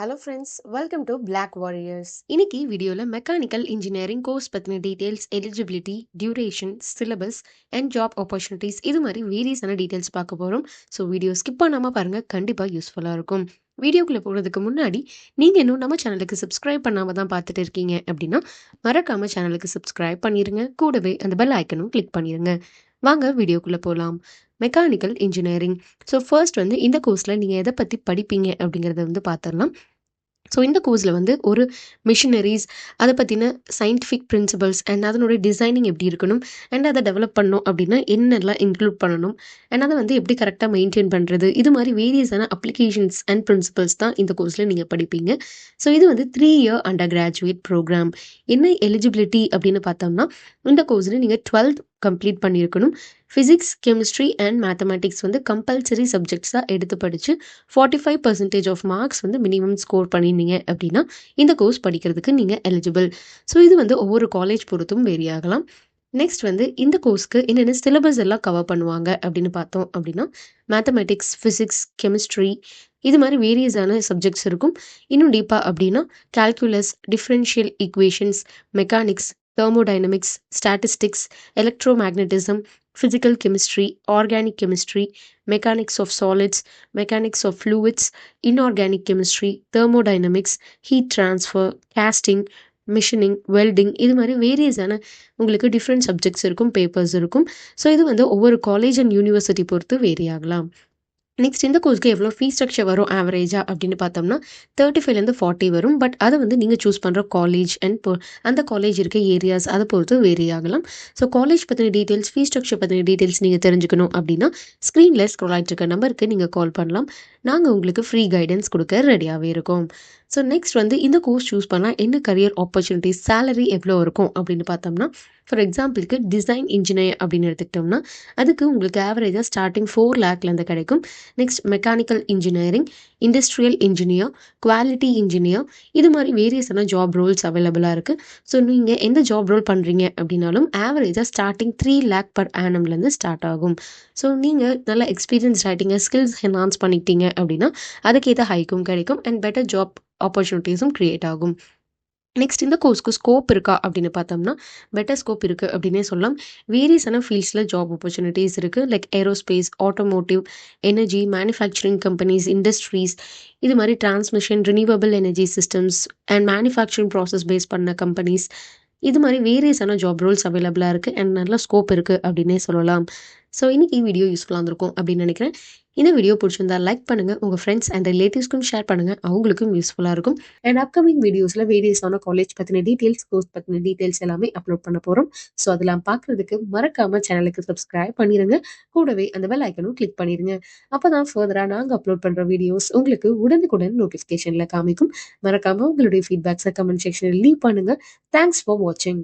Hello friends, welcome to Black Warriors. இன்னைக்கு வீடியோல mechanical engineering course பத்தின details, eligibility, duration, syllabus and job opportunities இது மாதிரி வேரியஸான details பார்க்க போறோம். ஸோ வீடியோ ஸ்கிப் பண்ணாம பாருங்க, கண்டிப்பா யூஸ்ஃபுல்லா இருக்கும். வீடியோக்குள்ள போறதுக்கு முன்னாடி நீங்க இன்னும் நம்ம சேனலுக்கு சப்ஸ்கிரைப் பண்ணாம தான் பார்த்துட்டு இருக்கீங்க அப்படின்னா மறக்காம சேனலுக்கு சப்ஸ்கிரைப் பண்ணிருங்க. கூடவே அந்த பெல் ஐக்கனும் கிளிக் பண்ணிருங்க. வாங்க வீடியோக்குள்ள போலாம். Mechanical engineering. ஸோ ஃபர்ஸ்ட் வந்து இந்த கோர்ஸில் நீங்கள் எதை பற்றி படிப்பீங்க அப்படிங்கிறத வந்து பார்த்துடலாம். ஸோ இந்த கோர்ஸில் வந்து ஒரு மிஷினரிஸ் அதை பற்றின சயின்டிஃபிக் பிரின்சிபல்ஸ் அண்ட் அதனுடைய டிசைனிங் எப்படி இருக்கணும் அண்ட் அதை டெவலப் பண்ணணும் அப்படின்னா என்னெல்லாம் இன்க்ளூட் பண்ணணும் அண்ட் அதை வந்து எப்படி கரெக்டாக மெயின்டைன் பண்ணுறது, இது மாதிரி வேரியஸான அப்ளிகேஷன்ஸ் அண்ட் பிரின்சிபல்ஸ் தான் இந்த கோர்ஸில் நீங்கள் படிப்பீங்க. ஸோ இது வந்து 3 இயர் அண்டர் கிராஜுவேட் ப்ரோக்ராம். என்ன எலிஜிபிலிட்டி அப்படின்னு பார்த்தோம்னா இந்த கோர்ஸில் நீங்கள் 12th கம்ப்ளீட் பண்ணியிருக்கணும். ஃபிசிக்ஸ், கெமிஸ்ட்ரி அண்ட் மேத்தமேட்டிக்ஸ் வந்து கம்பல்சரி சப்ஜெக்ட்ஸாக எடுத்து படித்து 45% ஆஃப் மார்க்ஸ் வந்து மினிமம் ஸ்கோர் பண்ணியிருந்தீங்க அப்படின்னா இந்த கோர்ஸ் படிக்கிறதுக்கு நீங்கள் எலிஜிபிள். ஸோ இது வந்து ஒவ்வொரு காலேஜ் பொறுத்தும் வேரி ஆகலாம். நெக்ஸ்ட் வந்து இந்த கோர்ஸ்க்கு என்னென்ன சிலபஸ் எல்லாம் கவர் பண்ணுவாங்க அப்படின்னு பார்த்தோம் அப்படின்னா மேத்தமேட்டிக்ஸ், ஃபிசிக்ஸ், கெமிஸ்ட்ரி இது மாதிரி வேரியஸான சப்ஜெக்ட்ஸ் இருக்கும். இன்னும் டீப்பாக அப்படின்னா calculus, differential equations, mechanics, thermodynamics, statistics, electromagnetism, physical chemistry, organic chemistry, mechanics of solids, mechanics of fluids, inorganic chemistry, thermodynamics, heat transfer, casting, machining, welding இது மாதிரி வேரியஸான உங்களுக்கு டிஃப்ரெண்ட் சப்ஜெக்ட்ஸ் இருக்கும், பேப்பர்ஸ் இருக்கும். ஸோ இது வந்து ஒவ்வொரு காலேஜ் அண்ட் யூனிவர்சிட்டி பொறுத்து vary ஆகலாம். நெக்ஸ்ட் இந்த கோர்ஸ்க்கு எவ்வளோ ஃபீஸ் ஸ்ட்ரக்சர் வரும் ஆவரேஜாக அப்படின்னு பார்த்தோம்னா 35லேருந்து 40 வரும். பட் அதை வந்து நீங்கள் சூஸ் பண்ணுற காலேஜ் அண்ட் அந்த காலேஜ் இருக்க ஏரியாஸ் அதை பொறுத்து வேரி ஆகலாம். ஸோ காலேஜ் பற்றின டீட்டெயில்ஸ், ஃபீஸ் ஸ்ட்ரக்சர் பற்றின டீட்டெயில்ஸ் நீங்கள் தெரிஞ்சுக்கணும் அப்படின்னா ஸ்க்ரீனில் ஸ்க்ரோல் ஆகிட்டு இருக்க நம்பருக்கு நீங்கள் கால் பண்ணலாம். நாங்கள் உங்களுக்கு ஃப்ரீ கைடன்ஸ் கொடுக்க ரெடியாகவே இருக்கோம். ஸோ நெக்ஸ்ட் வந்து இந்த கோர்ஸ் சூஸ் பண்ணால் என்ன கரியர் ஆப்பர்ச்சுனிட்டிஸ், சேலரி எவ்வளோ இருக்கும் அப்படின்னு பார்த்தோம்னா ஃபார் எக்ஸாம்பிளுக்கு டிசைன் இன்ஜினியர் அப்படின்னு எடுத்துக்கிட்டோம்னா அதுக்கு உங்களுக்கு ஆவரேஜாக ஸ்டார்டிங் 4 லேக்லேருந்து கிடைக்கும். Next mechanical engineering, industrial engineer, quality engineer இது மாதிரி வேரியஸான ஜாப் ரோல்ஸ் அவைலபிளாக இருக்குது. ஸோ நீங்கள் எந்த ஜாப் ரோல் பண்ணுறீங்க அப்படின்னாலும் ஆவரேஜாக ஸ்டார்டிங் 3 லேக் பர் ஆனம்லேருந்து ஸ்டார்ட் ஆகும். ஸோ நீங்கள் நல்லா எக்ஸ்பீரியன்ஸ் ஆகிட்டீங்க, ஸ்கில்ஸ் என்ஹான்ஸ் பண்ணிக்கிட்டீங்க அப்படின்னா அதுக்கேற்ற ஹைக்கும் கிடைக்கும் அண்ட் பெட்டர் ஜாப் ஆப்பர்ச்சுனிட்டிஸும் க்ரியேட் ஆகும். நெக்ஸ்ட் இந்த கோர்ஸ்க்கு ஸ்கோப் இருக்கா அப்படின்னு பார்த்தோம்னா பெட்டர் ஸ்கோப் இருக்குது அப்படின்னே சொல்லலாம். வேரியஸான ஃபீல்ட்ஸில் ஜாப் ஆப்பர்ச்சுனிட்டிஸ் இருக்குது. Like aerospace, automotive, energy, manufacturing companies, industries இது மாதிரி transmission, renewable energy systems and manufacturing process base பண்ண கம்பெனிஸ் இது மாதிரி வேரியஸான ஜாப் ரோல்ஸ் அவைலபிளாக இருக்குது அண்ட் நல்ல ஸ்கோப் இருக்குது அப்படின்னே சொல்லலாம். ஸோ இன்றைக்கி வீடியோ யூஸ்ஃபுல்லாக இருந்திருக்கும் அப்படின்னு நினைக்கிறேன். இந்த வீடியோ பிடிச்சிருந்தா லைக் பண்ணுங்கள், உங்கள் ஃப்ரெண்ட்ஸ் அண்ட் ரிலேட்டிவ்ஸ்க்கும் ஷேர் பண்ணுங்கள், அவங்களுக்கும் யூஸ்ஃபுல்லாக இருக்கும். அண்ட் அப்கமிங் வீடியோஸில் வேரியஸான காலேஜ் பற்றின டீட்டெயில்ஸ், கோர்ஸ் பற்றின டீட்டெயில்ஸ் எல்லாமே அப்லோட் பண்ண போகிறோம். ஸோ அதெல்லாம் பார்க்குறதுக்கு மறக்காமல் சேனலுக்கு சப்ஸ்கிரைப் பண்ணிடுங்க. கூடவே அந்த பெல் ஐக்கனும் கிளிக் பண்ணிடுங்க. அப்போ தான் ஃபர்தராக நாங்கள் அப்லோட் பண்ணுற வீடியோஸ் உங்களுக்கு உடனுக்குடன் நோட்டிஃபிகேஷனில் காமிக்கும். மறக்காமல் உங்களுடைய ஃபீட்பேக்ஸை கமெண்ட் செக்ஷனில் லீவ் பண்ணுங்கள். தேங்க்ஸ் ஃபார் வாட்சிங்.